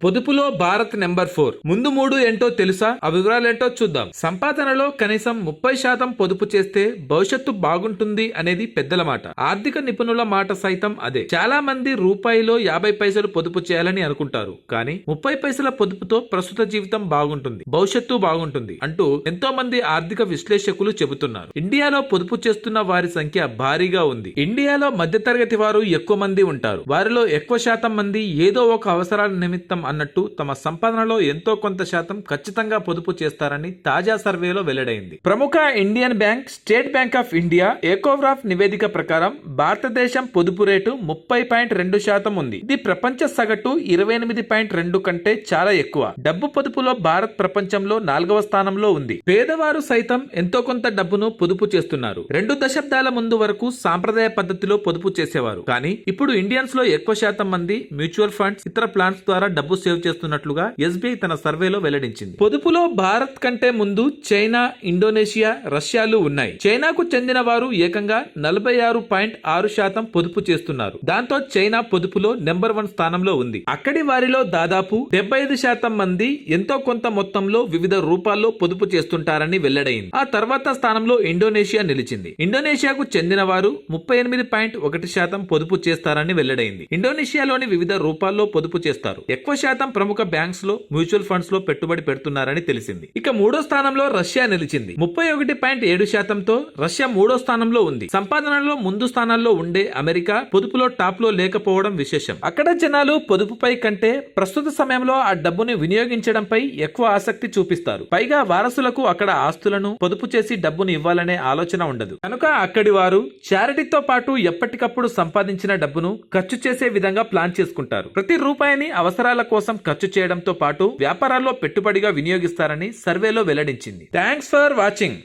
పొదుపులో Bharat number 4. ముందు 3 ఏంటో తెలుసా? ఆ వివరాలేంటో చూద్దాం. సంపాదనలో కనీసం 30% పొదుపు చేస్తే భవిష్యత్తు బాగుంటుంది అనేది పెద్దల మాట. ఆర్థిక నిపుణుల మాట సైతం అదే. చాలా మంది రూపాయిలో 50 పైసలు పొదుపు చేయాలని అనుకుంటారు, కానీ 30 పైసల పొదుపుతో ప్రస్తుత జీవితం బాగుంటుంది, భవిష్యత్తు బాగుంటుంది అంటూ ఎంతో మంది ఆర్థిక విశ్లేషకులు చెబుతున్నారు. ఇండియాలో పొదుపు చేస్తున్న వారి సంఖ్య భారీగా ఉంది. ఇండియాలో మధ్యతరగతి వారు ఎక్కువ మంది ఉంటారు. వారిలో ఎక్కువ శాతం మంది ఏదో ఒక అవసరాల నిమిత్తం అన్నట్టు తమ సంపాదనలో ఎంతో కొంత శాతం ఖచ్చితంగా పొదుపు చేస్తారని తాజా సర్వేలో వెల్లడైంది. ప్రముఖ Indian bank State Bank of India ఏకోగ్రాఫ్ నివేదిక ప్రకారం భారతదేశం పొదుపు రేటు 30.2% ఉంది. ఇది ప్రపంచ సగటు 28.2 కంటే చాలా ఎక్కువ. డబ్బు పొదుపులో భారత్ ప్రపంచంలో 4వ స్థానంలో ఉంది. పేదవారు సైతం ఎంతో కొంత డబ్బును పొదుపు చేస్తున్నారు. 2 దశాబ్దాల ముందు వరకు సాంప్రదాయ పద్ధతిలో పొదుపు చేసేవారు, కానీ ఇప్పుడు ఇండియన్స్ లో ఎక్కువ శాతం మంది మ్యూచువల్ ఫండ్స్, ఇతర ప్లాన్స్ ద్వారా డబ్బు సేవ్ చేస్తున్నట్లుగా ఎస్బీఐ తన సర్వేలో వెల్లడించింది. పొదుపులో భారత్ కంటే ముందు చైనా, ఇండోనేషియా, రష్యాలు ఉన్నాయి. చైనాకు చెందిన వారు ఏకంగా 46.6% పొదుపు చేస్తున్నారు. దాంతో చైనా పొదుపులో నెంబర్ 1 స్థానంలో ఉంది. అక్కడి వారిలో దాదాపు 75% మంది ఎంతో కొంత మొత్తంలో వివిధ రూపాల్లో పొదుపు చేస్తుంటారని వెల్లడైంది. ఆ తర్వాత స్థానంలో ఇండోనేషియా నిలిచింది. ఇండోనేషియాకు చెందిన వారు 38.1% పొదుపు చేస్తారని వెల్లడైంది. ఇండోనేషియాలోని వివిధ రూపాల్లో పొదుపు చేస్తారు. ఎక్కువ శాతం ప్రముఖ బ్యాంక్స్ లో, మ్యూచువల్ ఫండ్స్ లో పెట్టుబడి పెడుతున్నారని తెలిసింది. ఇక 3వ స్థానంలో రష్యా నిలిచింది. 31.7%తో రష్యా 3వ స్థానంలో ఉంది. సంపాదనలో ముందు స్థానాల్లో ఉండే అమెరికా పొదుపులో టాప్ లో లేకపోవడం విశేషం. అక్కడ జనాలు పొదుపుపై కంటే ప్రస్తుత సమయంలో ఆ డబ్బుని వినియోగించడంపై ఎక్కువ ఆసక్తి చూపిస్తారు. పైగా వారసులకు అక్కడ ఆస్తులను పొదుపు చేసి డబ్బును ఇవ్వాలనే ఆలోచన ఉండదు. కనుక అక్కడి వారు చారిటీతో పాటు ఎప్పటికప్పుడు సంపాదించిన డబ్బును ఖర్చు చేసే విధంగా ప్లాన్ చేసుకుంటారు. ప్రతి రూపాయిని అవసరాల కోసం ఖర్చు చేయడంతో పాటు వ్యాపారాల్లో పెట్టుబడిగా వినియోగిస్తారని సర్వేలో వెల్లడించింది. Thanks for watching.